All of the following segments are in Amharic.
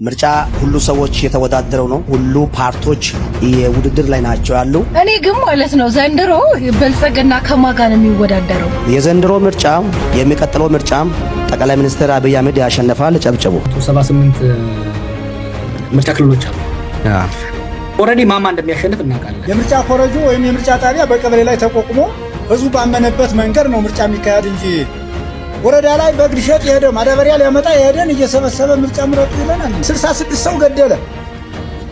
ምርጫ ሁሉ ሰዎች የተወዳደረው ነው። ሁሉ ፓርቲዎች የውድድር ላይ ናቸው ያሉ። እኔ ግን ማለት ነው ዘንድሮ ብልጽግና ከማን ጋር ነው የሚወዳደረው? የዘንድሮ ምርጫ የሚቀጥለው ምርጫ ጠቅላይ ሚኒስትር አብይ አህመድ ያሸንፋል። ጨብጨቡ። 78 ምርጫ ክልሎች አሉ። ኦሬዲ ማማ እንደሚያሸንፍ እናውቃለን። የምርጫ ኮረጆ ወይም የምርጫ ጣቢያ በቀበሌ ላይ ተቋቁሞ ህዝቡ ባመነበት መንገድ ነው ምርጫ የሚካሄድ እንጂ ወረዳ ላይ በግድ ሸጥ የሄደ ማዳበሪያ ሊያመጣ የሄደን እየሰበሰበ ምርጫ ምረጡ ይለናል። 66 ሰው ገደለ፣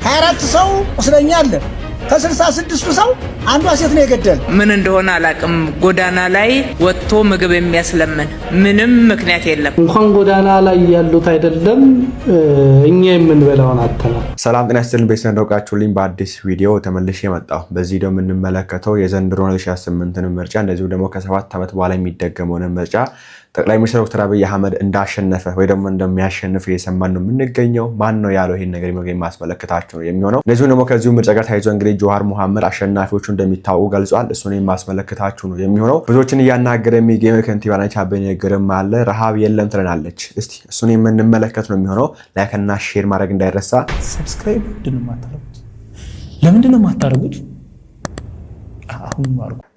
24 ሰው ቁስለኛ አለ። ከ66ቱ ሰው አንዷ ሴት ነው የገደለ። ምን እንደሆነ አላቅም። ጎዳና ላይ ወጥቶ ምግብ የሚያስለምን ምንም ምክንያት የለም። እንኳን ጎዳና ላይ ያሉት አይደለም እኛ የምንበላውን አጥተናል። ሰላም ጤና ይስጥልን። ቤተሰብ እንደውቃችሁልኝ በአዲስ ቪዲዮ ተመልሼ መጣሁ። በዚህ ቪዲዮ የምንመለከተው የዘንድሮ 2018 ምርጫ እንደዚሁ ደግሞ ከ7 ዓመት በኋላ የሚደገመውን ምርጫ ጠቅላይ ሚኒስትር ዶክተር አብይ አህመድ እንዳሸነፈ ወይ ደግሞ እንደሚያሸንፍ እየሰማን ነው የምንገኘው። ማን ነው ያለው ይሄን ነገር የማስመለከታችሁ ነው የሚሆነው። እንደዚሁ ደግሞ ከዚሁ ምርጫ ጋር ተያይዞ እንግዲህ ጆሃር መሐመድ አሸናፊዎቹ እንደሚታወቁ ገልጿል። እሱን የማስመለከታችሁ ነው የሚሆነው። ብዙዎችን እያናገረ የሚገኘው ከንቲባ አዳነች አቤቤ ንግግርም አለ። ረሃብ የለም ትለናለች። እስቲ እሱን የምንመለከት ነው የሚሆነው። ላይክ እና ሼር ማድረግ እንዳይረሳ። ሰብስክራይብ ምንድነው የማታደርጉት? ለምንድነው የማታደርጉት?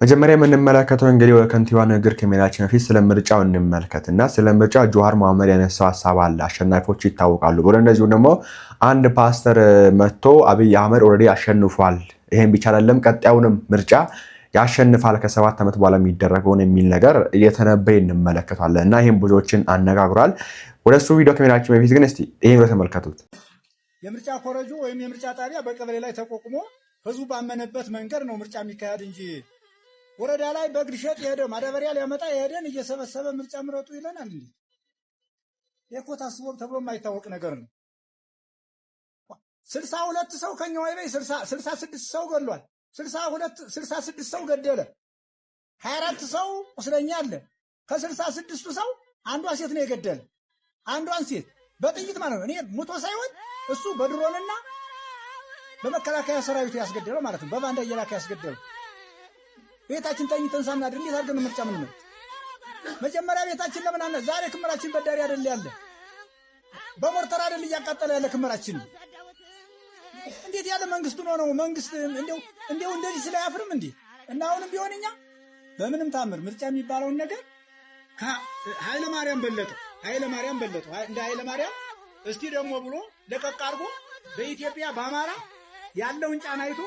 መጀመሪያ የምንመለከተው እንግዲህ ከንቲባ ንግግር ከመሄዳችን በፊት ስለ ምርጫው እንመልከትና ስለ ምርጫው ጆሃር መሐመድ ያነሳው ሀሳብ አለ። አሸናፊዎች ይታወቃሉ ብሎ እንደዚሁ ደግሞ አንድ ፓስተር መጥቶ አብይ አህመድ ኦልሬዲ አሸንፏል፣ ይሄን ብቻ አይደለም ቀጣዩንም ምርጫ ያሸንፋል ከ7 ዓመት በኋላ የሚደረገውን የሚል ነገር እየተነበየ እንመለከታለን እና ይሄን ብዙዎችን አነጋግሯል። ወደሱ ቪዲዮ ከመሄዳችን በፊት ግን እስቲ ይሄን ተመልከቱት። የምርጫ ኮረጆ ወይም የምርጫ ጣቢያ በቀበሌ ላይ ተቋቁሞ ህዝቡ ባመነበት መንገድ ነው ምርጫ የሚካሄድ እንጂ ወረዳ ላይ በግድ ሸጥ የሄደ ማዳበሪያ ሊያመጣ የሄደን እየሰበሰበ ምርጫ ምረጡ ይለናል። እንዴ የኮ ታስቦ ተብሎ የማይታወቅ ነገር ነው። 62 ሰው ከኛ ወይበይ 66 ሰው ገድሏል። 66 ሰው ገደለ፣ 24 ሰው ቁስለኛ አለ። ከ66ቱ ሰው አንዷ ሴት ነው የገደለ። አንዷን ሴት በጥይት ማለት ነው። እኔ ሙቶ ሳይሆን እሱ በድሮንና በመከላከያ ሰራዊቱ ያስገደለው ማለት ነው። በባንዳ እየላከ ያስገደለው። ቤታችን ተኝተን ሳናድር እንዴት አድርገን ምርጫ ምን ነው? መጀመሪያ ቤታችን ለምን አነ ዛሬ ክምራችን በዳሪ አይደል ያለ፣ በሞርተር አይደል እያቃጠለ ያለ ክምራችን። እንዴት ያለ መንግስቱ ነው? መንግስት እንደው እንደዚህ ስለ ያፍርም እንዴ? እና አሁንም ቢሆንኛ በምንም ታምር ምርጫ የሚባለውን ነገር ኃይለ ማርያም በለጠው እንደ ኃይለ ማርያም እስቲ ደግሞ ብሎ ለቀቅ አድርጎ በኢትዮጵያ በአማራ ያለውን ጫና አይቶ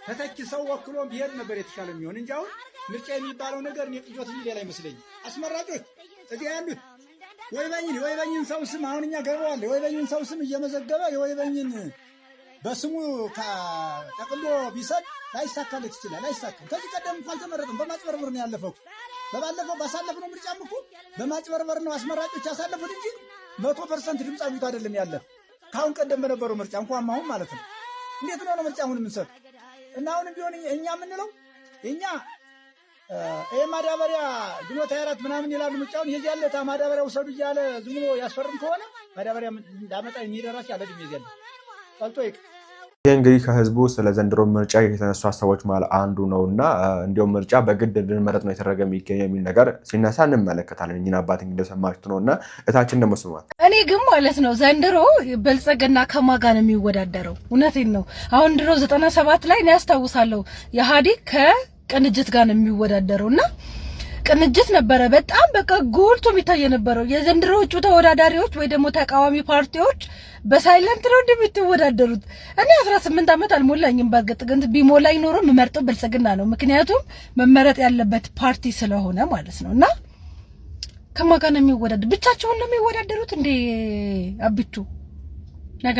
ተተኪ ሰው ወክሎ ቢሄድ ነበር የተሻለ የሚሆን እንጂ አሁን ምርጫ የሚባለው ነገር እኔ ቅጆት ሊል አይመስለኝም። አስመራጮች እዚህ ያሉት የወይበኝን ሰው ስም አሁን እኛ ገርበዋል። የወይበኝን ሰው ስም እየመዘገበ የወይበኝን በስሙ ጠቅሎ ቢሰጥ ላይሳካለት ይችላል። አይሳካም። ከዚህ ቀደም እንኳን አልተመረጠም። በማጭበርበር ነው ያለፈው። በባለፈው ባሳለፍነው ምርጫም እኮ በማጭበርበር ነው አስመራጮች ያሳለፉት እንጂ 100% ድምፅ አግኝቶ አይደለም ያለፈ። ካሁን ቀደም በነበረው ምርጫ እንኳን አሁን ማለት ነው። እንዴት ነው ምርጫ አሁን የምንሰጥ? እና አሁንም ቢሆን እኛ የምንለው እኛ ማዳበሪያ ግንቦት 24 ምናምን ይላሉ። ምርጫውን የዚህ ያለ ማዳበሪያ ውሰዱ እያለ ዝም ብሎ ያስፈርም ከሆነ ማዳበሪያ እንዳመጣ የሚደራሽ ያለ ድም የዚህ ያለ ቀልጦ ይቅ ይሄ እንግዲህ ከህዝቡ ስለ ዘንድሮ ምርጫ የተነሱ ሀሳቦች ማለት አንዱ ነውና እንዲያው ምርጫ በግድ እንድንመረጥ ነው የተደረገ የሚገኘው የሚል ነገር ሲነሳ እንመለከታለን። እኛን አባት እንደሰማችሁት ነውና እታችን ደግሞ ስሟት። እኔ ግን ማለት ነው ዘንድሮ ብልጽግና ከማን ጋር ነው የሚወዳደረው? እውነቴን ነው። አሁን ድሮ 97 ላይ ነው ያስታውሳለሁ የኢህአዴግ ከቅንጅት ጋር ነው የሚወዳደረውና ቅንጅት ነበረ በጣም በቃ ጎልቶ የሚታይ የነበረው። የዘንድሮ እጩ ተወዳዳሪዎች ወይ ደግሞ ተቃዋሚ ፓርቲዎች በሳይለንት ነው እንደምትወዳደሩት። እኔ 18 ዓመት አልሞላኝም። በእርግጥ ግን ቢሞላኝ ኖሮ የምመርጠው ብልጽግና ነው። ምክንያቱም መመረጥ ያለበት ፓርቲ ስለሆነ ማለት ነውና ከማን ጋር ነው የሚወዳደሩት? ብቻቸውን ነው የሚወዳደሩት እንዴ? አብቹ ነገ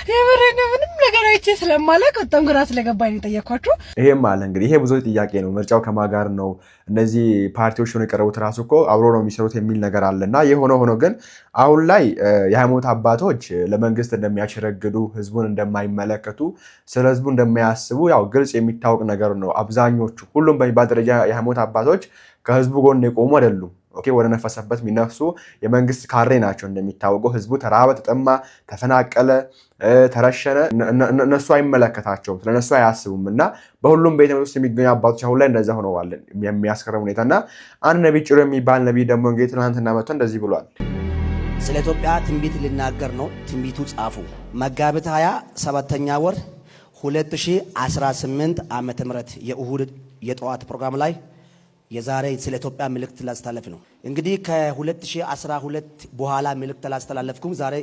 የበረነ ምንም ነገር አይቼ ስለማላውቅ በጣም ግራ ስለገባኝ ነው የጠየኳችሁ። ይሄም አለ እንግዲህ ይሄ ብዙ ጥያቄ ነው። ምርጫው ከማን ጋር ነው? እነዚህ ፓርቲዎች ሆነው የቀረቡት ራሱ እኮ አብሮ ነው የሚሰሩት የሚል ነገር አለና የሆነ ሆኖ ግን አሁን ላይ የሃይማኖት አባቶች ለመንግስት እንደሚያሸረግዱ፣ ህዝቡን እንደማይመለከቱ፣ ስለ ህዝቡ እንደማያስቡ ያው ግልጽ የሚታወቅ ነገር ነው። አብዛኞቹ ሁሉም በሚባል ደረጃ የሃይማኖት አባቶች ከህዝቡ ጎን የቆሙ አይደሉም። ወደ ነፈሰበት የሚነፍሱ የመንግስት ካሬ ናቸው። እንደሚታወቀው ህዝቡ ተራበ፣ ተጠማ፣ ተፈናቀለ፣ ተረሸነ እነሱ አይመለከታቸውም፣ ስለነሱ አያስቡም እና በሁሉም ቤተ ውስጥ የሚገኙ አባቶች አሁን ላይ እንደዛ ሆነዋል የሚያስገርም ሁኔታና አንድ ነቢይ ጭሮ የሚባል ነቢይ ደግሞ እንግዲህ ትናንትና መጥቶ እንደዚህ ብሏል። ስለ ኢትዮጵያ ትንቢት ልናገር ነው። ትንቢቱ ጻፉ። መጋቢት 27ኛ ወር 2018 ዓመተ ምህረት የእሁድ የጠዋት ፕሮግራም ላይ የዛሬ ስለ ኢትዮጵያ መልእክት ላስተላለፍ ነው። እንግዲህ ከ2012 በኋላ መልእክት ላስተላለፍኩም ዛሬ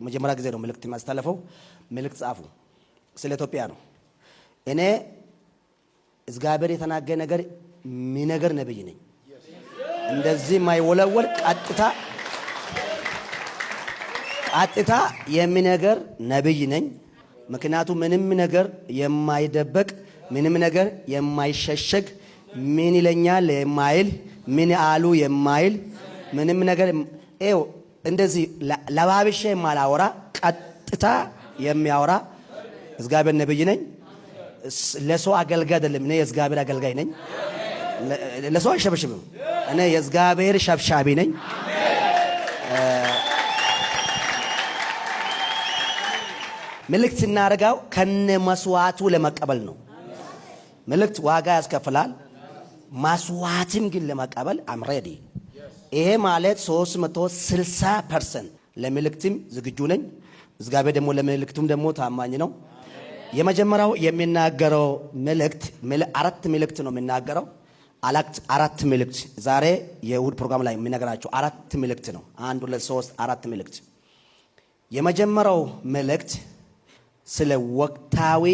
መጀመሪያ ጊዜ ነው መልእክት ማስተላለፈው። መልእክት ጻፉ። ስለ ኢትዮጵያ ነው። እኔ እግዚአብሔር የተናገረ ነገር ሚነገር ነብይ ነኝ። እንደዚህ ማይወለወል ቀጥታ የሚነገር ነብይ ነኝ። ምክንያቱም ምንም ነገር የማይደበቅ ምንም ነገር የማይሸሸግ ምን ይለኛል የማይል ምን አሉ የማይል ምንም ነገር እንደዚህ ለባብሼ የማላወራ ቀጥታ የሚያወራ እግዚአብሔር ነብይ ነኝ። ለሰው አገልጋይ አይደለም። እኔ የእግዚአብሔር አገልጋይ ነኝ። ለሰው አይሸበሽብም። እኔ የእግዚአብሔር ሸብሻቢ ነኝ። መልእክት ስናደርገው ከነ መስዋዕቱ ለመቀበል ነው። መልእክት ዋጋ ያስከፍላል። መስዋዕትም ግን ለመቀበል አም ሬዲ። ይሄ ማለት 360% ለመልእክትም ዝግጁ ነኝ። እግዚአብሔር ደግሞ ለመልእክቱም ደግሞ ታማኝ ነው። የመጀመሪያው የሚናገረው መልእክት 4 መልእክት ነው የሚናገረው። 4 መልእክት ዛሬ የእሁድ ፕሮግራም ላይ የሚነግራቸው 4 መልእክት ነው። 1 2 3 4 መልእክት። የመጀመሪያው መልእክት ስለ ወቅታዊ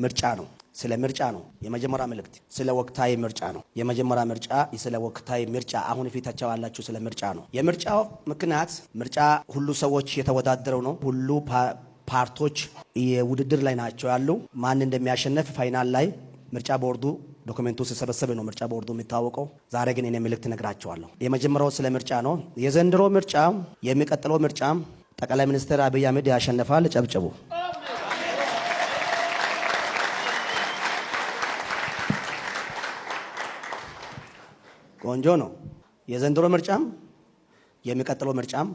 ምርጫ ነው። ስለ ምርጫ ነው የመጀመሪያ መልእክት። ስለ ወቅታዊ ምርጫ ነው የመጀመሪያ ምርጫ። ስለ ወቅታዊ ምርጫ አሁን ፊታቸው ያላችሁ ስለ ምርጫ ነው። የምርጫው ምክንያት ምርጫ ሁሉ ሰዎች የተወዳደረው ነው። ሁሉ ፓርቲዎች የውድድር ላይ ናቸው ያሉ። ማን እንደሚያሸንፍ ፋይናል ላይ ምርጫ ቦርዱ ዶክመንቱ ሲሰበሰብ ነው ምርጫ ቦርዱ የሚታወቀው። ዛሬ ግን እኔ መልእክት ነግራቸዋለሁ። የመጀመሪያው ስለ ምርጫ ነው። የዘንድሮ ምርጫ የሚቀጥለው ምርጫ ጠቅላይ ሚኒስትር አብይ አህመድ ያሸንፋል። ጨብጨቡ። ቆንጆ ነው። የዘንድሮ ምርጫም የሚቀጥለው ምርጫም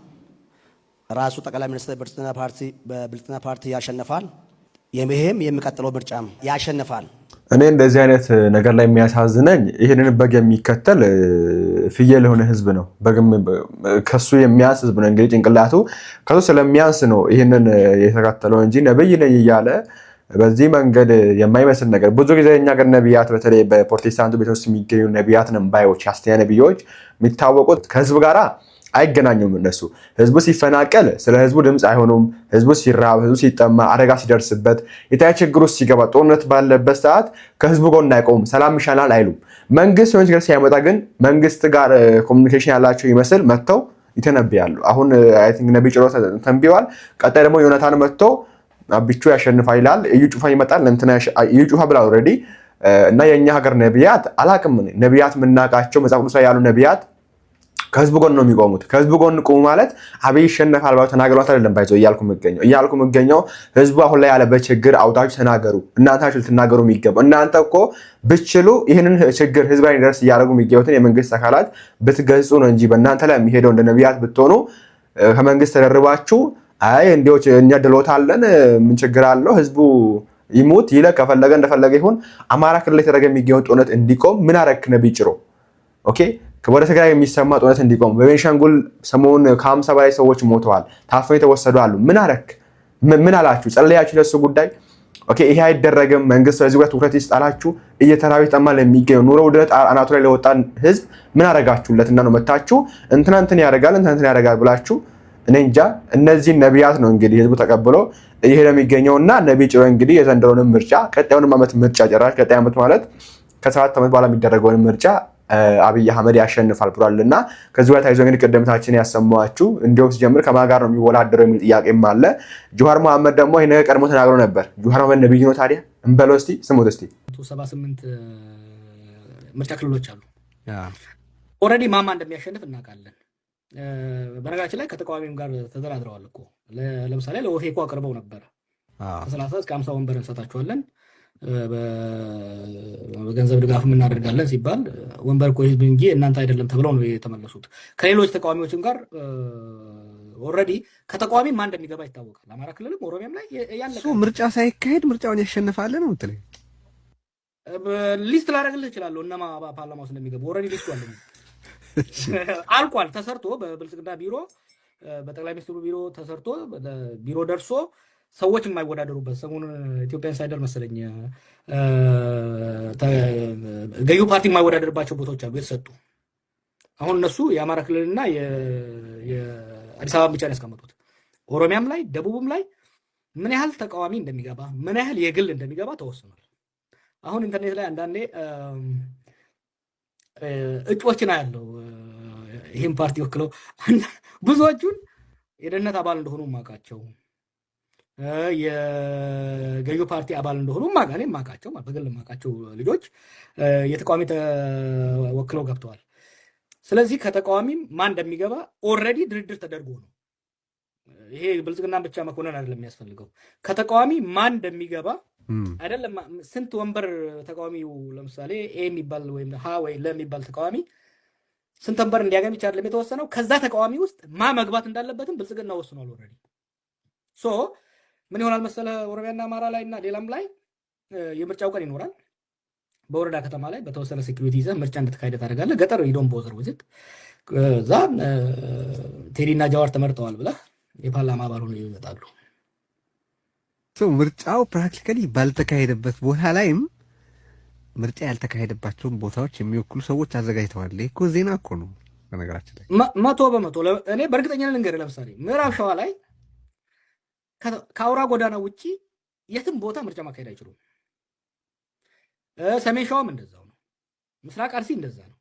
ራሱ ጠቅላይ ሚኒስትር በብልጽግና ፓርቲ ያሸንፋል። ይሄም የሚቀጥለው ምርጫም ያሸንፋል። እኔ እንደዚህ አይነት ነገር ላይ የሚያሳዝነኝ ይህንን በግ የሚከተል ፍየል የሆነ ህዝብ ነው። በግም ከሱ የሚያንስ ህዝብ ነው። እንግዲህ ጭንቅላቱ ከሱ ስለሚያንስ ነው ይህንን የተከተለው እንጂ ነብይ ነኝ እያለ በዚህ መንገድ የማይመስል ነገር። ብዙ ጊዜ እኛ ገር ነቢያት በተለይ በፕሮቴስታንቱ ቤት ውስጥ የሚገኙ ነቢያት ነባዮች ሐሰተኛ ነቢዮች የሚታወቁት ከህዝብ ጋራ አይገናኙም። እነሱ ህዝቡ ሲፈናቀል ስለ ህዝቡ ድምፅ አይሆኑም። ህዝቡ ሲራብ፣ ህዝቡ ሲጠማ፣ አደጋ ሲደርስበት፣ የተለያየ ችግር ውስጥ ሲገባ፣ ጦርነት ባለበት ሰዓት ከህዝቡ ጎን አይቆሙም። ሰላም ይሻላል አይሉም። መንግስት የሆነ ችግር ሲያመጣ ግን መንግስት ጋር ኮሚኒኬሽን ያላቸው ይመስል መጥተው ይተነብያሉ። አሁን አይ ቲንክ ነብይ ጭሮ ተንብየዋል። ቀጣይ ደግሞ ዮናታን መጥቶ አብቹ ያሸንፋል ይላል። እዩ ጩፋ ይመጣል። እንትና እዩ ጩፋ ብላ ኦሬዲ እና የኛ ሀገር ነቢያት አላቅም። ነቢያት የምናውቃቸው መጽሐፍ ቅዱስ ላይ ያሉ ነቢያት ከህዝቡ ጎን ነው የሚቆሙት። ከህዝቡ ጎን ቆሙ ማለት አብይ ይሸነፋል ባለው ተናገሯት አይደለም ባይዘው እያልኩ የምገኘው ህዝቡ አሁን ላይ ያለበት ችግር አውጣችሁ ተናገሩ። እናንተ ልትናገሩ የሚገባው እናንተ እኮ ብትችሉ ይህንን ችግር ህዝብ ላይ ደርስ እያደረጉ የሚገቡትን የመንግስት አካላት ብትገጹ ነው እንጂ በእናንተ ላይ የሚሄደው እንደ ነቢያት ብትሆኑ ከመንግስት ተደርባችሁ አይ እንዲው እኛ ድሎታለን ምን ችግር አለው ህዝቡ ይሙት ይለቅ ከፈለገ እንደፈለገ ይሁን። አማራ ክልል ላይ ተደረገ የሚገኘው ጦርነት እንዲቆም ምን አረክ ነብይ ጭሮ? ኦኬ ወደ ትግራይ የሚሰማ ጦርነት እንዲቆም። በቤንሻንጉል ሰሞኑን ከ50 በላይ ሰዎች ሞተዋል፣ ታፍነው የተወሰዱ አሉ። ምን አረክ? ምን አላችሁ? ጸለያችሁ ለሱ ጉዳይ? ኦኬ ይሄ አይደረግም መንግስት በዚህ ጋር ትኩረት ይስጣላችሁ። እየተራበ ተጠማ ለሚገኘው ኑሮ ውድነት አናቱ ላይ ለወጣን ህዝብ ምን አረጋችሁለትና ነው መታችሁ እንትን ያደርጋል ብላችሁ? እኔ እንጃ። እነዚህ ነቢያት ነው እንግዲህ ህዝቡ ተቀብሎ እየሄደ የሚገኘውና ነብይ ጭሮ እንግዲህ የዘንድሮውን ምርጫ ቀጣዩን ዓመት ምርጫ ጨራሽ ቀጣይ ዓመት ማለት ከ7 ዓመት በኋላ የሚደረገውን ምርጫ አብይ አህመድ ያሸንፋል ብሏልና ከዚህ ጋር ታይዞ እንግዲህ ቀደምታችን ያሰማችሁ እንዲሁም ሲጀምር ከማን ጋር ነው የሚወዳደረው የሚል ጥያቄም አለ። ጆሃር መሐመድ ደግሞ ይሄ ነገር ቀድሞ ተናግሮ ነበር። ጆሃር መሐመድ ነብይ ነው ታዲያ እንበለው እስቲ ስሙት እስቲ። 78 ምርጫ ክልሎች አሉ። ኦልሬዲ ማማ እንደሚያሸንፍ እናውቃለን። በነገራችን ላይ ከተቃዋሚም ጋር ተደራድረዋል እኮ። ለምሳሌ ለኦፌኮ አቅርበው ነበር ከ30 እስከ 50 ወንበር እንሰጣቸዋለን በገንዘብ ድጋፍ እናደርጋለን ሲባል ወንበር እኮ ህዝብ እንጂ እናንተ አይደለም ተብለው ነው የተመለሱት። ከሌሎች ተቃዋሚዎችም ጋር ኦልሬዲ ከተቃዋሚ ማን እንደሚገባ ይታወቃል። አማራ ክልልም ኦሮሚያም ላይ ያለቀ ምርጫ ሳይካሄድ ምርጫውን ያሸንፋል ነው የምትለኝ? ሊስት ላደርግልህ እችላለሁ እነማ ፓርላማ ውስጥ እንደሚገቡ ኦልሬዲ ሊስቱ አለ። አልቋል፣ ተሰርቶ በብልጽግና ቢሮ በጠቅላይ ሚኒስትሩ ቢሮ ተሰርቶ ቢሮ ደርሶ ሰዎች የማይወዳደሩበት ሰሞኑን ኢትዮጵያን ሳይደር መሰለኝ ገዢው ፓርቲ የማይወዳደርባቸው ቦታዎች አሉ የተሰጡ። አሁን እነሱ የአማራ ክልልና የአዲስ አበባ ብቻ ነው ያስቀመጡት። ኦሮሚያም ላይ ደቡብም ላይ ምን ያህል ተቃዋሚ እንደሚገባ ምን ያህል የግል እንደሚገባ ተወስኗል። አሁን ኢንተርኔት ላይ አንዳንዴ እጩዎችን ያለው ይህም ፓርቲ ወክለው ብዙዎቹን የደህንነት አባል እንደሆኑ ማቃቸው የገዢው ፓርቲ አባል እንደሆኑ ማቃቸው በግል ማቃቸው ልጆች የተቃዋሚ ተወክለው ገብተዋል። ስለዚህ ከተቃዋሚም ማን እንደሚገባ ኦልሬዲ ድርድር ተደርጎ ነው። ይሄ ብልጽግና ብቻ መኮንን አይደለም የሚያስፈልገው። ከተቃዋሚ ማን እንደሚገባ አይደለም ስንት ወንበር ተቃዋሚው ለምሳሌ ኤ የሚባል ወይም ሀ ወይ ለ የሚባል ተቃዋሚ ስንት ወንበር እንዲያገኝ ብቻ አይደለም የተወሰነው፣ ከዛ ተቃዋሚ ውስጥ ማ መግባት እንዳለበትም ብልጽግና ወስኗል ኦልሬዲ። ሶ ምን ይሆናል መሰለ ኦሮሚያና አማራ ላይ እና ሌላም ላይ የምርጫው ቀን ይኖራል። በወረዳ ከተማ ላይ በተወሰነ ሴኩሪቲ ይዘህ ምርጫ እንድትካሄድ ታደርጋለህ። ገጠር ሂዶን ቦዘር ውዝት እዛ ቴዲና ጃዋር ተመርጠዋል ብለህ የፓርላማ አባል ሆነው ይወጣሉ። ምርጫው ፕራክቲካሊ ባልተካሄደበት ቦታ ላይም ምርጫ ያልተካሄደባቸውን ቦታዎች የሚወክሉ ሰዎች አዘጋጅተዋል። ይሄ እኮ ዜና እኮ ነው በነገራችን ላይ 100%። እኔ በእርግጠኝነት ልንገርህ፣ ለምሳሌ ምዕራብ ሸዋ ላይ ከአውራ ጎዳና ውጪ የትም ቦታ ምርጫ ማካሄድ አይችሉም። ሰሜን ሸዋም እንደዛው ነው። ምስራቅ አርሲ እንደዛ ነው።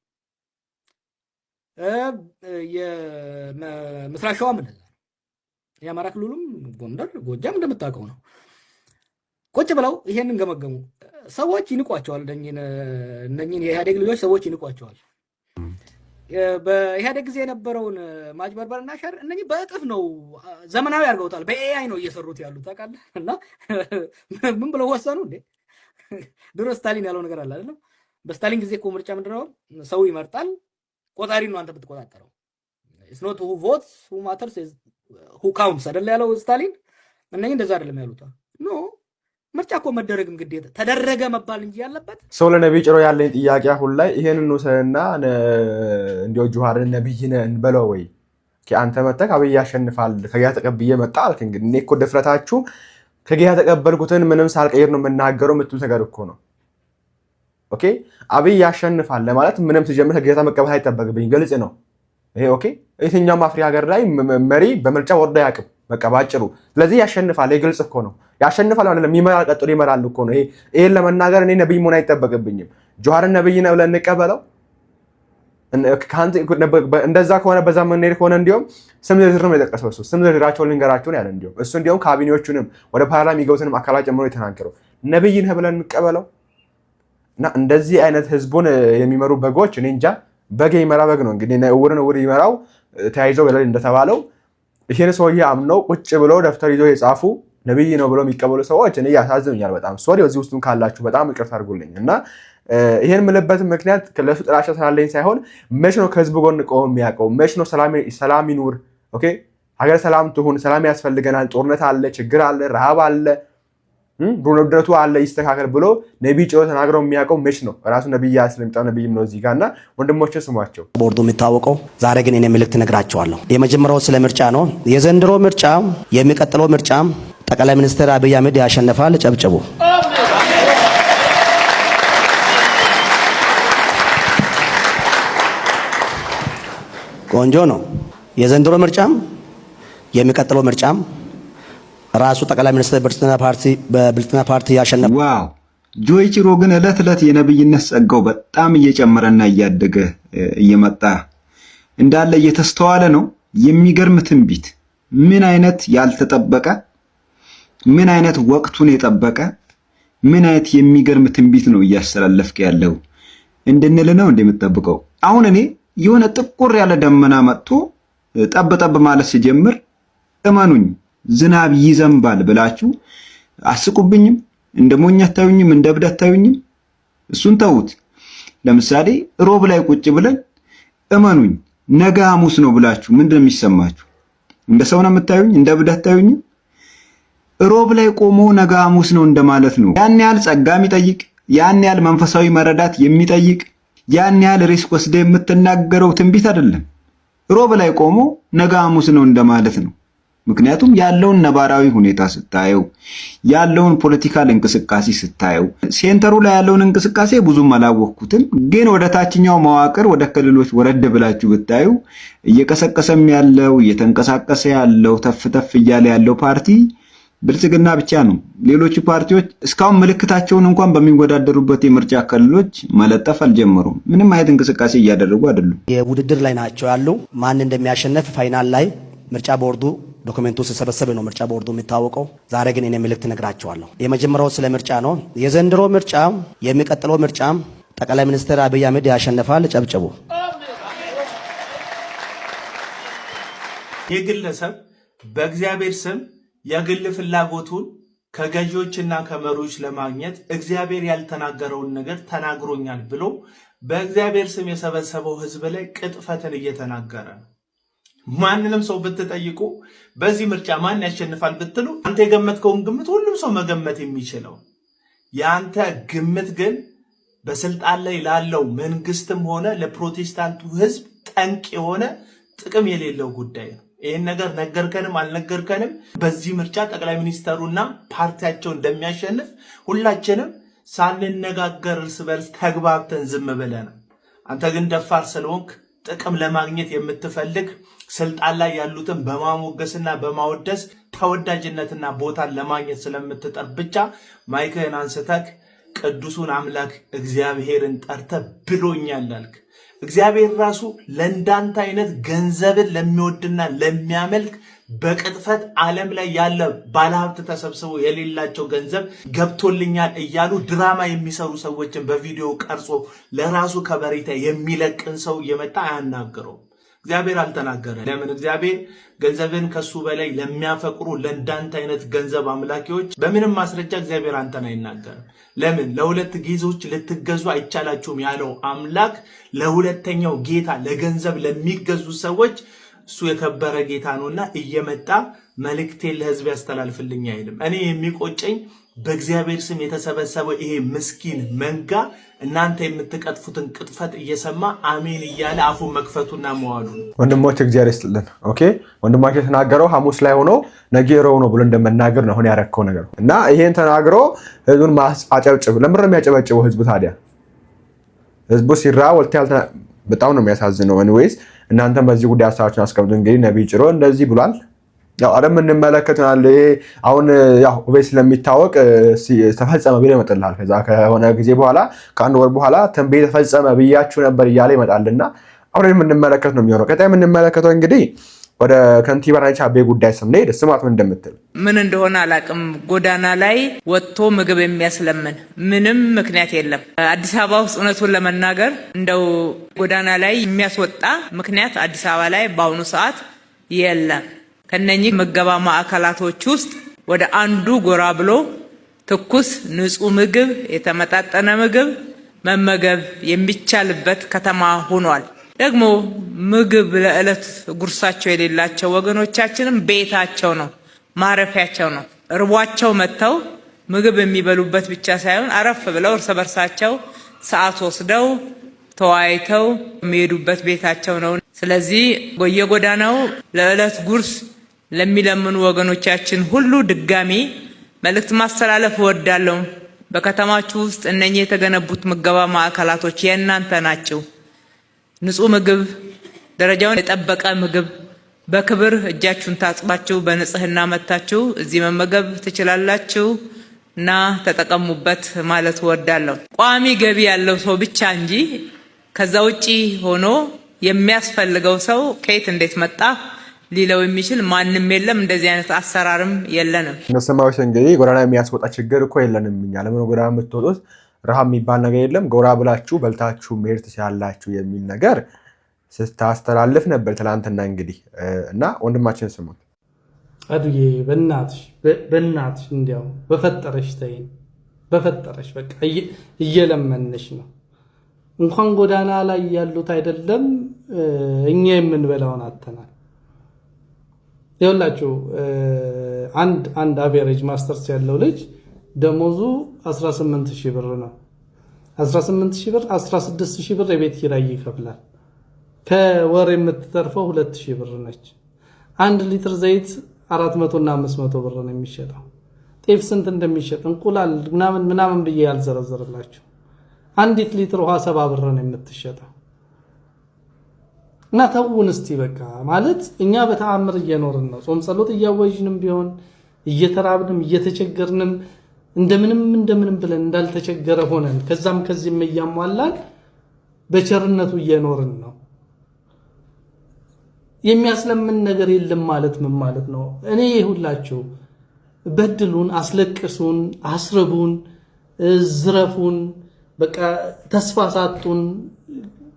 የምስራቅ ሸዋም እንደዛ ነው። የአማራ ክልሉም ጎንደር፣ ጎጃም እንደምታውቀው ነው። ቁጭ ብለው ይሄንን ገመገሙ። ሰዎች ይንቋቸዋል። እነኝን የኢህአዴግ ልጆች ሰዎች ይንቋቸዋል። በኢህአዴግ ጊዜ የነበረውን ማጭበርበርና ሸር እነኚህ በእጥፍ ነው ዘመናዊ አድርገውታል። በኤአይ ነው እየሰሩት ያሉት ታውቃለህ። እና ምን ብለው ወሰኑ እንዴ? ድሮ ስታሊን ያለው ነገር አለ አይደለም? በስታሊን ጊዜ እኮ ምርጫ ምንድነው ሰው ይመርጣል፣ ቆጣሪ ነው አንተ ብትቆጣጠረው። ኢትስ ኖት ሁ ቮትስ ሁ ማተርስ ሁ ካውንትስ አይደል ያለው ስታሊን። እነኚህ እንደዛ አይደለም ያሉት። ኖ ምርጫ እኮ መደረግም ግዴታ ተደረገ መባል እንጂ ያለበት ሰው ለነቢይ ጭሮ ያለኝ ጥያቄ አሁን ላይ ይሄንን እንውሰድና እንዲያው ጆሃርን ነቢይ ነህ እንበለው ወይ? አንተ መተህ አብይ ያሸንፋል ከያ ተቀብዬ መጣ አልክ። እንግዲህ እኔ እኮ ድፍረታችሁ ከጌታ ተቀበልኩትን ምንም ሳልቀይር ነው የምናገረው የምትሉት ነገር እኮ ነው። ኦኬ አብይ ያሸንፋል ለማለት ምንም ትጀምር ከጌታ መቀበል አይጠበቅብኝ፣ ግልጽ ነው ይሄ። ኦኬ የትኛውም አፍሪካ ሀገር ላይ መሪ በምርጫ ወርዶ ያቅም በቃ ባጭሩ። ስለዚህ ያሸንፋል፣ ግልጽ እኮ ነው። ያሸንፋል ማለት ይመራል፣ ቀጥሎ ይመራል እኮ ነው። ይሄን ለመናገር እኔ ነብይ መሆን አይጠበቅብኝም። ጆሃርን ነብይ ነው ብለን እንቀበለው። እንደዛ ከሆነ በዛ መንገድ ከሆነ እንዲያውም ስም ዝርዝር ነው የጠቀሰው። እሱ ስም ዝርዝራቸውን ልንገራቸውን ያለ እንዲያውም እሱ እንዲያውም ካቢኔዎቹንም ወደ ፓርላማ የሚገቡትንም አካላት ጨምሮ የተናገረው ነብይ ነህ ብለን እንቀበለው። እና እንደዚህ አይነት ህዝቡን የሚመሩ በጎች እኔ እንጃ። በግ ይመራ በግ ነው እንግዲህ እውርን እውር ይመራው ተያይዘው ገለል እንደተባለው ይሄን ሰውዬ አምነው ቁጭ ብለው ደፍተር ይዘው የጻፉ ነብይ ነው ብለው የሚቀበሉ ሰዎች እኔ ያሳዝኑኛል በጣም። ሶሪ እዚህ ውስጥ ካላችሁ በጣም ይቅርታ አድርጉልኝ። እና ይሄን ምልበት ምክንያት ለሱ ጥላቻ ስላለኝ ሳይሆን መች ነው ከህዝብ ጎን ቆሞ የሚያውቀው? መች ነው ሰላም ይኑር? ኦኬ ሀገር ሰላም ትሁን፣ ሰላም ያስፈልገናል፣ ጦርነት አለ፣ ችግር አለ፣ ረሃብ አለ፣ ዱርነቱ አለ፣ ይስተካከል ብሎ ነብይ ጭሮ ተናግረው የሚያውቀው መች ነው? ራሱ ነብይ ስለሚጣው ነብይም ነው እዚህ ጋርና ወንድሞቼ ስሟቸው። ቦርዱ የሚታወቀው ዛሬ ግን እኔ መልእክት ነግራቸዋለሁ። የመጀመሪያው ስለ ምርጫ ነው። የዘንድሮ ምርጫ የሚቀጥለው ምርጫ ጠቅላይ ሚኒስትር አብይ አህመድ ያሸንፋል። ጨብጨቡ። ቆንጆ ነው። የዘንድሮ ምርጫም የሚቀጥለው ምርጫም ራሱ ጠቅላይ ሚኒስትር በብልጽግና ፓርቲ ያሸነፈ። ዋው ጆይ ጭሮ ግን እለት እለት የነብይነት ጸጋው በጣም እየጨመረና እያደገ እየመጣ እንዳለ እየተስተዋለ ነው። የሚገርም ትንቢት፣ ምን አይነት ያልተጠበቀ፣ ምን አይነት ወቅቱን የጠበቀ፣ ምን አይነት የሚገርም ትንቢት ነው እያስተላለፍክ ያለው እንድንል ነው እንደምትጠብቀው። አሁን እኔ የሆነ ጥቁር ያለ ደመና መጥቶ ጠብ ጠብ ማለት ሲጀምር እመኑኝ ዝናብ ይዘንባል ብላችሁ አስቁብኝም፣ እንደ ሞኝ አታዩኝም፣ እንደ እብድ አታዩኝም። እሱን ተውት። ለምሳሌ ሮብ ላይ ቁጭ ብለን እመኑኝ ነገ ሐሙስ ነው ብላችሁ ምንድነው የሚሰማችሁ? እንደ ሰው ነው የምታዩኝ? እንደ እብድ አታዩኝም? ሮብ ላይ ቆሞ ነገ ሐሙስ ነው እንደማለት ነው። ያን ያህል ጸጋ የሚጠይቅ ያን ያህል መንፈሳዊ መረዳት የሚጠይቅ ያን ያህል ሪስክ ወስደ የምትናገረው ትንቢት አይደለም። ሮብ ላይ ቆሞ ነገ ሐሙስ ነው እንደማለት ነው። ምክንያቱም ያለውን ነባራዊ ሁኔታ ስታየው ያለውን ፖለቲካል እንቅስቃሴ ስታየው ሴንተሩ ላይ ያለውን እንቅስቃሴ ብዙም አላወቅኩትም፣ ግን ወደ ታችኛው መዋቅር ወደ ክልሎች ወረድ ብላችሁ ብታዩ እየቀሰቀሰም ያለው እየተንቀሳቀሰ ያለው ተፍ እያለ ያለው ፓርቲ ብልጽግና ብቻ ነው። ሌሎቹ ፓርቲዎች እስካሁን ምልክታቸውን እንኳን በሚወዳደሩበት የምርጫ ክልሎች መለጠፍ አልጀመሩም። ምንም አይነት እንቅስቃሴ እያደረጉ አይደሉም። የውድድር ላይ ናቸው ያሉ። ማን እንደሚያሸንፍ ፋይናል ላይ ምርጫ ቦርዱ ዶክመንቱ ሲሰበሰብ ነው ምርጫ ቦርዱ የሚታወቀው። ዛሬ ግን እኔ መልእክት ነግራቸዋለሁ። የመጀመሪያው ስለ ምርጫ ነው። የዘንድሮ ምርጫ የሚቀጥለው ምርጫ ጠቅላይ ሚኒስትር አብይ አህመድ ያሸንፋል። ጨብጨቡ። የግለሰብ በእግዚአብሔር ስም የግል ፍላጎቱን ከገዢዎችና ከመሪዎች ለማግኘት እግዚአብሔር ያልተናገረውን ነገር ተናግሮኛል ብሎ በእግዚአብሔር ስም የሰበሰበው ህዝብ ላይ ቅጥፈትን እየተናገረ ነው። ማንንም ሰው ብትጠይቁ በዚህ ምርጫ ማን ያሸንፋል ብትሉ አንተ የገመትከውን ግምት ሁሉም ሰው መገመት የሚችለው፣ ያንተ ግምት ግን በስልጣን ላይ ላለው መንግስትም ሆነ ለፕሮቴስታንቱ ህዝብ ጠንቅ የሆነ ጥቅም የሌለው ጉዳይ ነው። ይህን ነገር ነገርከንም አልነገርከንም በዚህ ምርጫ ጠቅላይ ሚኒስተሩና ፓርቲያቸው እንደሚያሸንፍ ሁላችንም ሳንነጋገር እርስ በርስ ተግባብተን ዝም ብለናል። አንተ ግን ደፋር ስለሆንክ ጥቅም ለማግኘት የምትፈልግ ስልጣን ላይ ያሉትን በማሞገስና በማወደስ ተወዳጅነትና ቦታን ለማግኘት ስለምትጠር ብቻ ማይክህን አንስተክ ቅዱሱን አምላክ እግዚአብሔርን ጠርተ ብሎኛል አልክ። እግዚአብሔር ራሱ ለእንዳንተ አይነት ገንዘብን ለሚወድና ለሚያመልክ በቅጥፈት ዓለም ላይ ያለ ባለሀብት ተሰብስቦ የሌላቸው ገንዘብ ገብቶልኛል እያሉ ድራማ የሚሰሩ ሰዎችን በቪዲዮ ቀርጾ ለራሱ ከበሬታ የሚለቅን ሰው እየመጣ አያናግረው። እግዚአብሔር አልተናገረ። ለምን? እግዚአብሔር ገንዘብን ከሱ በላይ ለሚያፈቅሩ ለእንዳንተ አይነት ገንዘብ አምላኪዎች በምንም ማስረጃ እግዚአብሔር አንተን አይናገርም። ለምን? ለሁለት ጌቶች ልትገዙ አይቻላችሁም ያለው አምላክ ለሁለተኛው ጌታ ለገንዘብ ለሚገዙ ሰዎች እሱ የከበረ ጌታ ነውና እየመጣ መልእክቴን ለህዝብ ያስተላልፍልኝ አይልም። እኔ የሚቆጨኝ በእግዚአብሔር ስም የተሰበሰበው ይሄ ምስኪን መንጋ እናንተ የምትቀጥፉትን ቅጥፈት እየሰማ አሜን እያለ አፉን መክፈቱና መዋሉ። ወንድሞች እግዚአብሔር ይስጥልን። ኦኬ ወንድማቸው የተናገረው ሐሙስ ላይ ሆኖ ነገ ረቡዕ ነው ብሎ እንደመናገር ነው አሁን ያረከው ነገር እና ይሄን ተናግሮ ህዝቡን ማስጨብጨብ ለምን ነው የሚያጨበጭበው? ህዝቡ ታዲያ ህዝቡ ሲራ ወልታል። በጣም ነው የሚያሳዝነው። ኤኒዌይስ እናንተም በዚህ ጉዳይ ሀሳባችሁን አስቀምጡ። እንግዲህ ነብይ ጭሮ እንደዚህ ብሏል። ያው አረም እንመለከተናል። አሁን ያው ኦቤስ ስለሚታወቅ ተፈጸመ ቢል ይመጣልሃል። ከዛ ከሆነ ጊዜ በኋላ ከአንድ ወር በኋላ ተንበይ ተፈጸመ ብያችሁ ነበር እያለ ይመጣልና አሁን የምንመለከት ነው የሚሆነው። ቀጣይ የምንመለከተው እንግዲህ ወደ ከንቲባ አዳነች አቤቤ ጉዳይ ስንሄድ ስማት ምን እንደምትል ምን እንደሆነ አላቅም። ጎዳና ላይ ወጥቶ ምግብ የሚያስለምን ምንም ምክንያት የለም። አዲስ አበባ ውስጥ እውነቱን ለመናገር እንደው ጎዳና ላይ የሚያስወጣ ምክንያት አዲስ አበባ ላይ በአሁኑ ሰዓት የለም። ከነኚህ ምገባ ማዕከላቶች ውስጥ ወደ አንዱ ጎራ ብሎ ትኩስ ንጹህ ምግብ የተመጣጠነ ምግብ መመገብ የሚቻልበት ከተማ ሆኗል። ደግሞ ምግብ ለዕለት ጉርሳቸው የሌላቸው ወገኖቻችንም ቤታቸው ነው ማረፊያቸው ነው። እርቧቸው መጥተው ምግብ የሚበሉበት ብቻ ሳይሆን አረፍ ብለው እርስ በርሳቸው ሰዓት ወስደው ተወያይተው የሚሄዱበት ቤታቸው ነው። ስለዚህ በየጎዳናው ለዕለት ጉርስ ለሚለምኑ ወገኖቻችን ሁሉ ድጋሚ መልእክት ማስተላለፍ እወዳለሁ። በከተማችሁ ውስጥ እነኚህ የተገነቡት ምገባ ማዕከላቶች የእናንተ ናቸው። ንጹህ ምግብ፣ ደረጃውን የጠበቀ ምግብ በክብር እጃችሁን ታጥባችሁ በንጽህና መታችሁ እዚህ መመገብ ትችላላችሁ እና ተጠቀሙበት ማለት እወዳለሁ። ቋሚ ገቢ ያለው ሰው ብቻ እንጂ ከዛ ውጪ ሆኖ የሚያስፈልገው ሰው ከየት እንዴት መጣ ሊለው የሚችል ማንም የለም። እንደዚህ አይነት አሰራርም የለንም። እንደሰማዎች እንግዲህ ጎዳና የሚያስወጣ ችግር እኮ የለንም። እኛ ለምን ጎዳና የምትወጡት ረሃብ የሚባል ነገር የለም፣ ጎራ ብላችሁ በልታችሁ መሄድ ትችላላችሁ የሚል ነገር ስታስተላልፍ ነበር ትላንትና። እንግዲህ እና ወንድማችን ስሙት አዱዬ በእናትሽ እንዲያው በፈጠረሽ ተይን፣ በፈጠረሽ በቃ እየለመንሽ ነው። እንኳን ጎዳና ላይ ያሉት አይደለም እኛ የምንበላውን አተናል። ይኸውላችሁ አንድ አቬሬጅ ማስተርስ ያለው ልጅ ደሞዙ 18000 ብር ነው። 18000 ብር 16000 ብር የቤት ኪራይ ይከፍላል። ከወር የምትተርፈው 2000 ብር ነች። 1 ሊትር ዘይት 400 እና 500 ብር ነው የሚሸጠው። ጤፍ ስንት እንደሚሸጥ እንቁላል ምናምን ብዬ ያልዘረዘርላችሁ። 1 ሊትር ውሃ 70 ብር ነው የምትሸጠው። እና ተውን እስቲ በቃ ማለት እኛ በተአምር እየኖርን ነው። ጾም ጸሎት እያወጅንም ቢሆን እየተራብንም እየተቸገርንም እንደምንም ብለን እንዳልተቸገረ ሆነን ከዛም ከዚህም እያሟላን በቸርነቱ እየኖርን ነው። የሚያስለምን ነገር የለም ማለት ምን ማለት ነው? እኔ ይሁላችሁ በድሉን፣ አስለቅሱን፣ አስርቡን፣ ዝረፉን፣ በቃ ተስፋ ሳጡን፣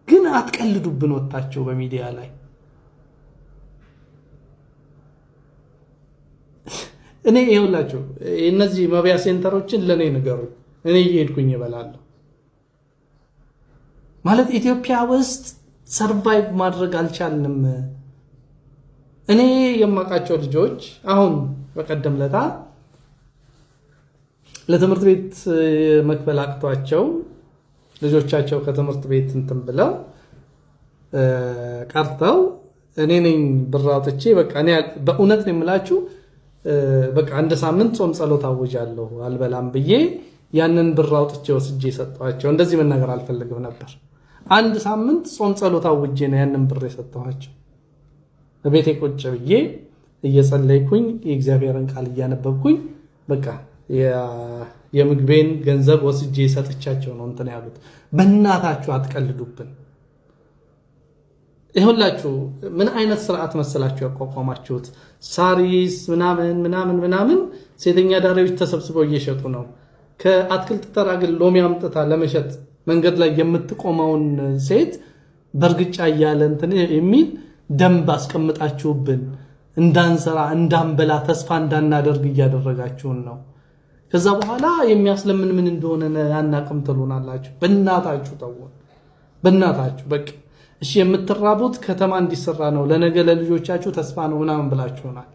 ግን አትቀልዱብን ወጣችሁ በሚዲያ ላይ። እኔ ይሁላችሁ እነዚህ መብያ ሴንተሮችን ለኔ ንገሩ፣ እኔ እየሄድኩኝ እበላለሁ። ማለት ኢትዮጵያ ውስጥ ሰርቫይቭ ማድረግ አልቻልንም። እኔ የማውቃቸው ልጆች አሁን በቀደም ለታ ለትምህርት ቤት መክፈል አቅቷቸው ልጆቻቸው ከትምህርት ቤት እንትን ብለው ቀርተው እኔ ነኝ ብር አውጥቼ በቃ እኔ በእውነት ነው የምላችሁ በቃ 1 ሳምንት ጾም ጸሎት አውጃለሁ አልበላም ብዬ ያንን ብር አውጥቼ ወስጄ ሰጣቸው። እንደዚህ መናገር አልፈልግም ነበር። 1 ሳምንት ጾም ጸሎት አውጄ ነው ያንን ብር የሰጣቸው። በቤቴ ቁጭ ብዬ እየጸለይኩኝ የእግዚአብሔርን ቃል እያነበብኩኝ በቃ የምግቤን ገንዘብ ወስጄ ሰጥቻቸው ነው እንትን ያሉት። በእናታችሁ አትቀልዱብን። ይሁላችሁ ምን አይነት ስርዓት መሰላችሁ ያቋቋማችሁት? ሳሪስ ምናምን ሴተኛ ዳሪዎች ተሰብስበው እየሸጡ ነው። ከአትክልት ተራ ግን ሎሚ አምጥታ ለመሸጥ መንገድ ላይ የምትቆመውን ሴት በርግጫ እያለ እንትን የሚል ደንብ አስቀምጣችሁብን እንዳንሰራ እንዳንበላ ተስፋ እንዳናደርግ እያደረጋችሁን ነው። ከዛ በኋላ የሚያስለምን ምን እንደሆነ አናቅም ትሉናላችሁ። በእናታችሁ ተውን፣ በእናታችሁ በቃ እሺ። የምትራቡት ከተማ እንዲሰራ ነው፣ ለነገ ለልጆቻችሁ ተስፋ ነው ምናምን ብላችሁናል።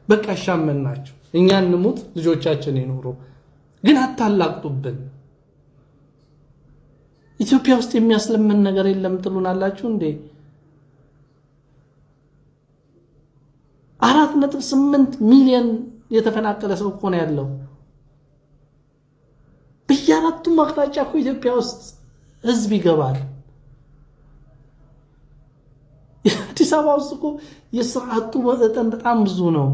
በቃ ሻመናችሁ፣ እኛ እንሙት ልጆቻችን ይኖሩ፣ ግን አታላቅጡብን። ኢትዮጵያ ውስጥ የሚያስለምን ነገር የለም ትሉናላችሁ እንዴ? 4.8 ሚሊዮን የተፈናቀለ ሰው እኮ ነው ያለው። በየአራቱም አቅጣጫ እኮ ኢትዮጵያ ውስጥ ህዝብ ይገባል። የአዲስ አበባ ውስጥ እኮ የስራ አጡ በጣም ብዙ ነው።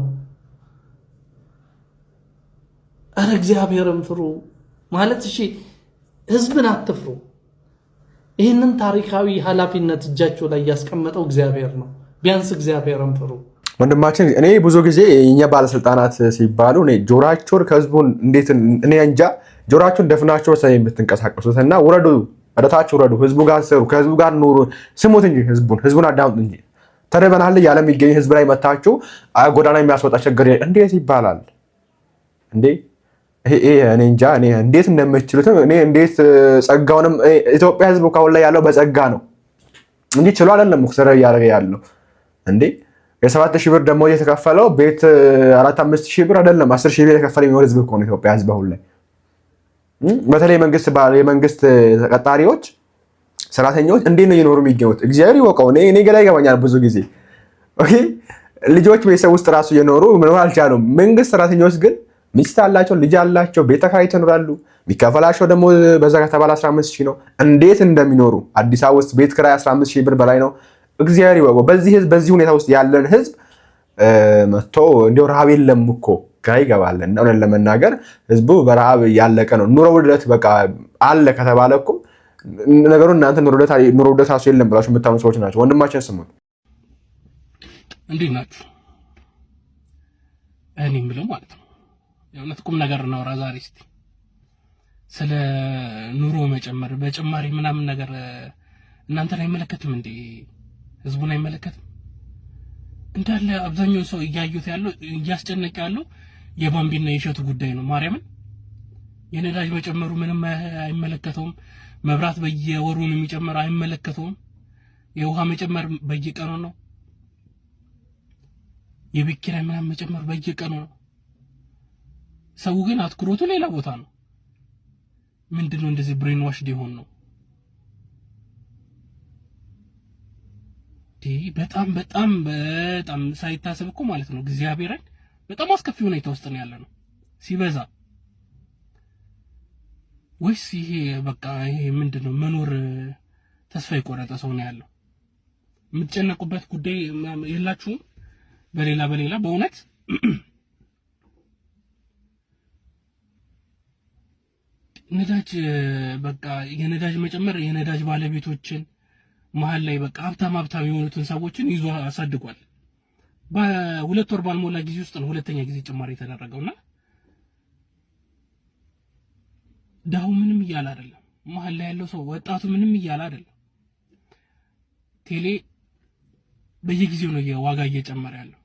ኧረ እግዚአብሔርን ፍሩ ማለት እሺ፣ ህዝብን አትፍሩ። ይህንን ታሪካዊ ኃላፊነት እጃቸው ላይ ያስቀመጠው እግዚአብሔር ነው። ቢያንስ እግዚአብሔርን ፍሩ። ወንድማችን እኔ ብዙ ጊዜ የኛ ባለስልጣናት ሲባሉ ጆሮአቸውን ከህዝቡን እንዴት እኔ እንጃ ጆሮአቸውን ደፍናቸው ሰይ የምትንቀሳቀሱትና ውረዱ፣ ወደታች ውረዱ፣ ህዝቡ ጋር ሰሩ፣ ከህዝቡ ጋር ኑሩ፣ ስሙት እንጂ ህዝቡን አዳምጡ እንጂ ተረበናል ያለ የሚገኝ ህዝብ ላይ መታችሁ ጎዳና የሚያስወጣ ችግር እንዴት ይባላል እንዴ? እኔ እንጃ እኔ እንዴት እንደምትችሉት እኔ እንዴት ጸጋውንም ኢትዮጵያ ህዝብ ካሁን ላይ ያለው በጸጋ ነው እንጂ ችሎ አይደለም ሙክሰረ ያደረገ ያለው እንዴ። የ7,000 ብር ደግሞ እየተከፈለው ቤት 4-5,000 ብር አይደለም 10,000 ብር የተከፈለ የሚኖር ህዝብ እኮ ነው ኢትዮጵያ ህዝብ አሁን ላይ። በተለይ የመንግስት ተቀጣሪዎች ሰራተኞች እንዴት ነው እየኖሩ የሚገኙት? እግዚአብሔር ይወቀው። እኔ ገላ ይገባኛል ብዙ ጊዜ ኦኬ። ልጆች ቤተሰብ ውስጥ ራሱ እየኖሩ መኖር አልቻሉም። መንግስት ሰራተኞች ግን ሚስት አላቸው፣ ልጅ አላቸው፣ ቤት ተከራይተው ይኖራሉ። የሚከፈላቸው ደግሞ በዛ ከተባለ 15,000 ነው። እንዴት እንደሚኖሩ አዲስ አበባ ውስጥ ቤት ኪራይ 15,000 ብር በላይ ነው። እግዚአብሔር ይወቀው። በዚህ ሁኔታ ውስጥ ያለን ህዝብ መጥቶ እንደው ረሃብ የለም እኮ ግራ ይገባል። እና ለመናገር ህዝቡ በረሃብ ያለቀ ነው። ኑሮ ውድነት በቃ አለ ከተባለ እኮ ነገሩ እናንተ ኑሮ ውድነት ራሱ የለም ብላችሁ የምታምኑ ሰዎች ናቸው። ወንድማችን ስሙት። እንዴት ናችሁ? እኔ የምለው ማለት ነው የእውነት ቁም ነገር እናውራ ዛሬ እስቲ ስለ ኑሮ መጨመር በጭማሪ ምናምን ነገር እናንተን አይመለከትም እንዴ? ህዝቡን አይመለከትም? እንዳለ አብዛኛው ሰው እያዩት ያለው እያስጨነቀ ያለው የባምቢና የሸቱ ጉዳይ ነው። ማርያምን የነዳጅ መጨመሩ ምንም አይመለከተውም። መብራት በየወሩ ነው የሚጨመር፣ አይመለከተውም። የውሃ መጨመር በየቀኑ ነው። የቤት ኪራይ ምናምን መጨመር በየቀኑ ነው። ሰው ግን አትኩሮቱ ሌላ ቦታ ነው። ምንድነው እንደዚህ ብሬን ዋሽ ዲሆን ነው? በጣም በጣም በጣም ሳይታሰብ እኮ ማለት ነው እግዚአብሔርን በጣም አስከፊ ሁኔታ ውስጥ ነው ያለ ነው ሲበዛ። ወይስ ይሄ በቃ ይሄ ምንድነው መኖር ተስፋ የቆረጠ ሰው ነው ያለው? የምትጨነቁበት ጉዳይ የላችሁም? በሌላ በእውነት ነዳጅ በቃ የነዳጅ መጨመር የነዳጅ ባለቤቶችን መሀል ላይ በቃ ሀብታም የሆኑትን ሰዎችን ይዞ አሳድጓል። በሁለት ወር ባልሞላ ጊዜ ውስጥ ነው ሁለተኛ ጊዜ ጭማሪ የተደረገውና ዳው ምንም እያለ አይደለም። መሀል ላይ ያለው ሰው ወጣቱ ምንም እያለ አይደለም። ቴሌ በየጊዜው ነው የዋጋ እየጨመረ ያለው።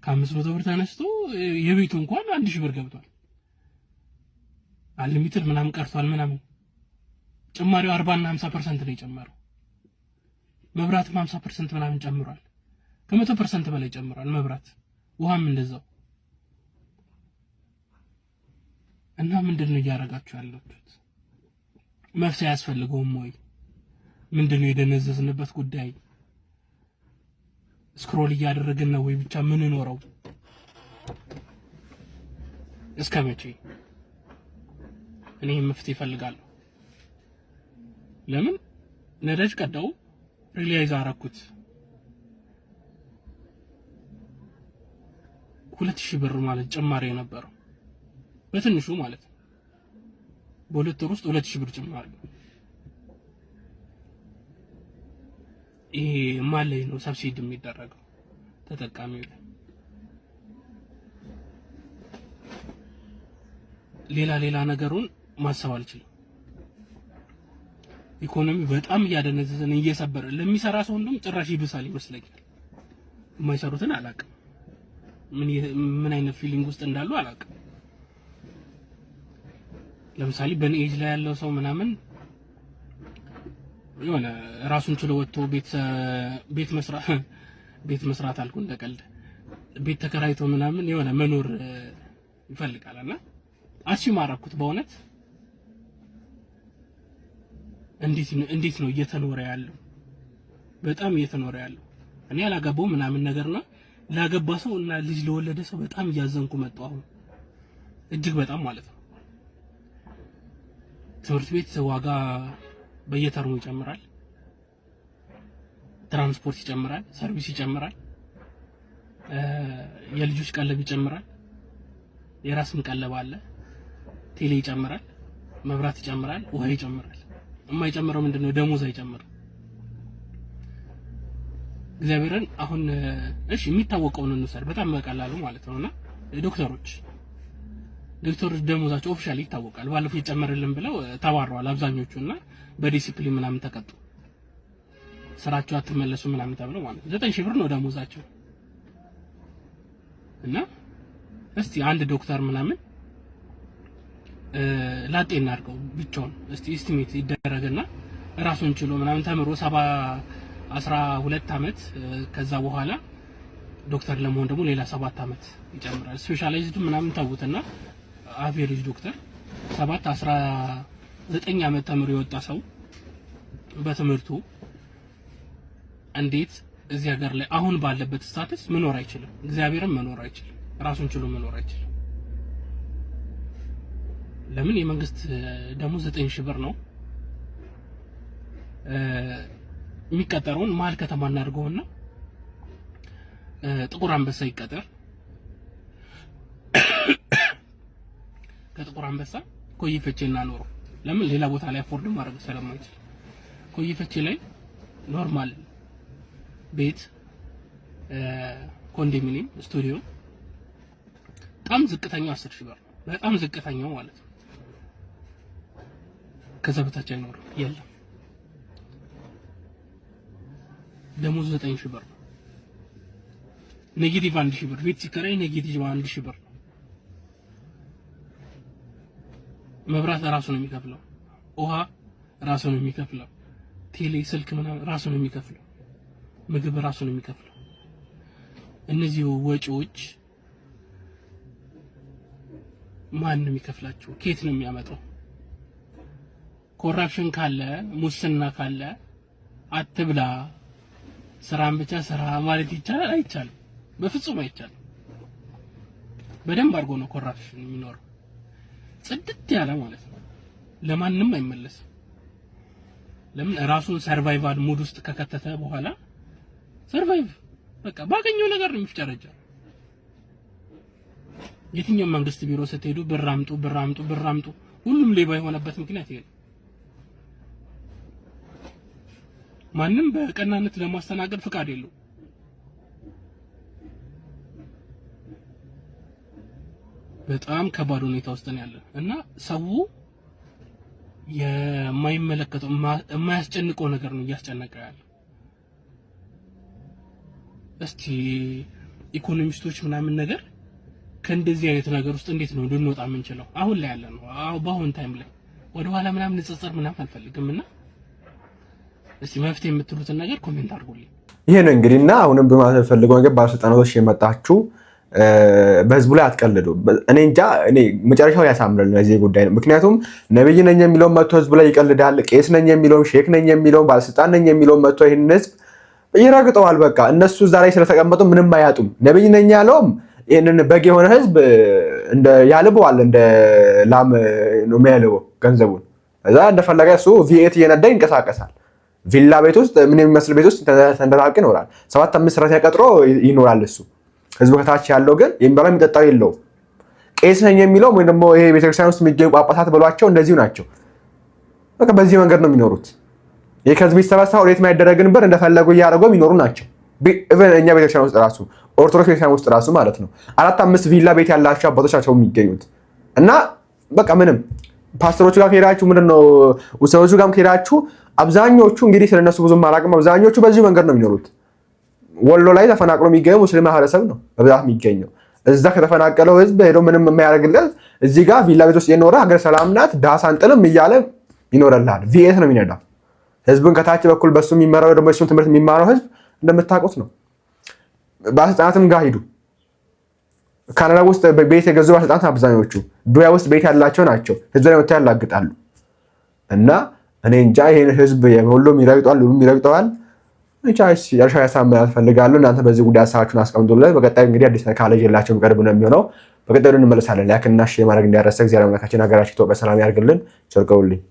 ከ500 ብር ተነስቶ የቤቱ እንኳን 1000 ብር ገብቷል። አንሊሚትድ ምናምን ቀርቷል ምናምን። ጭማሪው 40 እና 50% ነው የጨመረው። መብራትም 50% ምናምን ጨምሯል። ከ100% በላይ ጨምሯል መብራት፣ ውሃም እንደዛው። እና ምንድነው እያደረጋችሁ ያላችሁት? መፍትሄ ያስፈልገውም ወይ? ምንድነው የደነዘዝንበት ጉዳይ? ስክሮል እያደረግን ነው ወይ ብቻ ምን ኖረው? እስከ መቼ? እኔ መፍትሄ እፈልጋለሁ። ለምን ነዳጅ ቀዳው ሪላይዝ አደረኩት 2000 ብር ማለት ጭማሪ የነበረው በትንሹ ማለት ነው። በሁለት ወር ውስጥ 2000 ብር ጭማሪ። ይሄ ማለት ነው ሰብሲዲ የሚደረገው ተጠቃሚው ላይ። ሌላ ነገሩን ማሰብ አልችልም። ኢኮኖሚ በጣም እያደነዘዘን እየሰበረ ለሚሰራ ሰው እንደውም ጭራሽ ይብሳል ይመስለኛል። የማይሰሩትን አላውቅም፣ ምን አይነት ፊሊንግ ውስጥ እንዳሉ አላውቅም። ለምሳሌ በኔ ኤጅ ላይ ያለው ሰው ምናምን የሆነ ራሱን ችሎ ወጥቶ ቤት መስራት አልኩ እንደቀልድ ቤት ተከራይቶ ምናምን የሆነ መኖር ይፈልጋልና አቺ ማራኩት በእውነት እንዴት ነው እየተኖረ ያለው? በጣም እየተኖረ ያለው። እኔ አላገባው ምናምን ነገርና ላገባ ሰው እና ልጅ ለወለደ ሰው በጣም እያዘንኩ መጣሁ አሁን እጅግ በጣም ማለት ነው። ትምህርት ቤት ዋጋ በየተርሙ ይጨምራል፣ ትራንስፖርት ይጨምራል፣ ሰርቪስ ይጨምራል፣ የልጆች ቀለብ ይጨምራል፣ የራስን ቀለብ አለ፣ ቴሌ ይጨምራል፣ መብራት ይጨምራል፣ ውሃ ይጨምራል። የማይጨምረው ምንድነው? ደሞዝ አይጨምርም። እግዚአብሔርን አሁን እሺ የሚታወቀውን እንውሰድ በጣም በቀላሉ ማለት ነውና ዶክተሮች ደሞዛቸው ኦፊሻሊ ይታወቃል። ባለፈው ይጨመርልን ብለው ተባረዋል አብዛኞቹና በዲሲፕሊን ምናምን ተቀጡ። ስራቸው አትመለሱ ምናምን ተብለው ማለት 9000 ብር ነው ደሞዛቸው። እና እስቲ አንድ ዶክተር ምናምን ላጤና አድርገው ብቻውን እስቲ ኤስቲሜት ይደረግና ራሱን ችሎ ምናምን ተምሮ 12 አመት ከዛ በኋላ ዶክተር ለመሆን ደግሞ ሌላ 7 አመት ይጨምራል። ስፔሻላይዝድ ምናምን ታውቁትና አቬሬጅ ዶክተር 19 አመት ተምሮ የወጣ ሰው በትምህርቱ እንዴት እዚህ ሀገር ላይ አሁን ባለበት ስታተስ መኖር አይችልም? እግዚአብሔርም መኖር አይችልም፣ ራሱን ችሎ መኖር አይችልም። ለምን? የመንግስት ደሞዝ 9000 ብር ነው። የሚቀጠረውን መሀል ከተማ እናድርገውና ጥቁር አንበሳ ይቀጠር። ከጥቁር አንበሳ ኮዬ ፈቼ እናኖረው። ለምን? ሌላ ቦታ ላይ አፎርድ ማድረግ ስለማይችል ኮዬ ፈቼ ላይ ኖርማል ቤት ኮንዶሚኒየም ስቱዲዮ በጣም ዝቅተኛው 10000 ብር ነው። በጣም ዝቅተኛው ማለት ነው። ከዛ በታች አይኖርም፣ የለም። ደሞዝ 9000 ብር ነው። ኔጌቲቭ 1000 ብር ቤት ሲከራይ ኔጌቲቭ 1000 ብር ነው። መብራት ራሱ ነው የሚከፍለው፣ ውሃ ራሱ ነው የሚከፍለው፣ ቴሌ ስልክ ምናምን ራሱ ነው የሚከፍለው፣ ምግብ ራሱ ነው የሚከፍለው። እነዚህ ወጪዎች ማን ነው የሚከፍላቸው? ከየት ነው የሚያመጣው? ኮራፕሽን ካለ ሙስና ካለ አትብላ ስራን ብቻ ስራ ማለት ይቻላል? አይቻልም። በፍጹም አይቻልም። በደንብ አድርጎ ነው ኮራፕሽን የሚኖረው ጽድት ያለ ማለት ነው። ለማንም አይመለስም። ለምን ራሱን ሰርቫይቫል ሙድ ውስጥ ከከተተ በኋላ ሰርቫይቭ በቃ ባገኘው ነገር ነው የሚፍጨረጨው። የትኛው መንግስት ቢሮ ስትሄዱ ብር አምጡ ሁሉም ሌባ የሆነበት ምክንያት ይሄ ነው። ማንም በቀናነት ለማስተናገድ ፍቃድ የለው። በጣም ከባድ ሁኔታ ውስጥ ነው ያለው እና ሰው የማይመለከተው የማያስጨንቀው ነገር ነው እያስጨነቀ ያለው። እስቲ ኢኮኖሚስቶች ምናምን ነገር ከእንደዚህ አይነት ነገር ውስጥ እንዴት ነው ልንወጣ የምንችለው? አሁን ላይ ያለ ነው በአሁን ታይም ላይ ወደ ኋላ ምናምን ንጽጽር ምናምን አልፈልግምና እስቲ መፍትሄ የምትሉትን ነገር ኮሜንት አድርጉልኝ። ይሄ ነው እንግዲህና አሁንም በማለት ፈልገው ነገር ባለስልጣናቶች የመጣችሁ በህዝቡ ላይ አትቀልዱ። እኔ እንጃ እኔ መጨረሻው ያሳምራል ለዚህ ጉዳይ ነው። ምክንያቱም ነብይ ነኝ የሚለው መጥቶ ህዝቡ ላይ ይቀልዳል። ቄስ ነኝ የሚለው ሼክ ነኝ የሚለው ባለስልጣን ነኝ የሚለው መጥቶ ይሄን ህዝብ ይረግጠዋል። በቃ እነሱ እዛ ላይ ስለተቀመጡ ምንም አያጡም። ነብይ ነኝ ያለውም ይሄንን በግ የሆነ ህዝብ እንደ ያልበዋል እንደ ላም ነው የሚያልበው ገንዘቡን። እዛ እንደፈለገ እሱ ቪኤት እየነዳ ይንቀሳቀሳል። ቪላ ቤት ውስጥ ምን የሚመስል ቤት ውስጥ ተንደላቅ ይኖራል። 7-5 ሰራተኛ ቀጥሮ ይኖራል እሱ። ህዝቡ ከታች ያለው ግን የሚበላው የሚጠጣው የለው። ቄስ ነኝ የሚለው ወይ ደግሞ ይሄ ቤተክርስቲያን ውስጥ የሚገኙ ጳጳሳት ብሏቸው እንደዚሁ ናቸው። በቃ በዚህ መንገድ ነው የሚኖሩት። ይሄ ከህዝብ ይሰበሰባል ወዴት የማይደረግን ብር እንደፈለጉ እያደረጉ የሚኖሩ ናቸው። እኛ ቤተክርስቲያን ውስጥ ራሱ ኦርቶዶክስ ቤተክርስቲያን ውስጥ ራሱ ማለት ነው 4-5 ቪላ ቤት ያላቸው አባቶች ናቸው የሚገኙት። እና በቃ ምንም ፓስተሮቹ ጋር ከሄዳችሁ ምንድነው ውሰዎቹ ጋርም ከሄዳችሁ አብዛኞቹ እንግዲህ ስለነሱ ብዙም አላውቅም። አብዛኞቹ በዚህ መንገድ ነው የሚኖሩት። ወሎ ላይ ተፈናቅሎ የሚገኘው ሙስሊም ማህበረሰብ ነው በብዛት የሚገኘው። እዛ ከተፈናቀለው ህዝብ ሄዶ ምንም የማያደርግለት እዚህ ጋር ቪላ ቤት ውስጥ የኖረ ሀገር ሰላም ናት ዳስ አንጥልም እያለ ይኖረላል። ቪኤት ነው የሚነዳው። ህዝቡን ከታች በኩል በሱ የሚመራው ደግሞ እሱን ትምህርት የሚማረው ህዝብ እንደምታውቁት ነው። ባለስልጣናትም ጋር ሂዱ። ካናዳ ውስጥ ቤት የገዙ ባለስልጣናት አብዛኞቹ ዱባይ ውስጥ ቤት ያላቸው ናቸው። ህዝብ ላይ መጥተው ያላግጣሉ። እና እኔ እንጃ ይሄን ህዝብ ሁሉም ይረግጠዋል፣ ሁሉም ይረግጠዋል። ብቻ ያልሻ ያሳምናል ፈልጋለሁ። እናንተ በዚህ ጉዳይ ሀሳባችሁን አስቀምጡልን። በቀጣይ እንግዲህ አዲስ ካሌጅ የላቸውም ቅርብ ነው የሚሆነው። በቀጣይ እንመለሳለን። ላይክ እና ሼር ማድረግ እንዳይረሳ። እግዚአብሔር አምላካችን ሀገራችን ኢትዮጵያ ሰላም ያርግልን። ቸር ቆዩልኝ።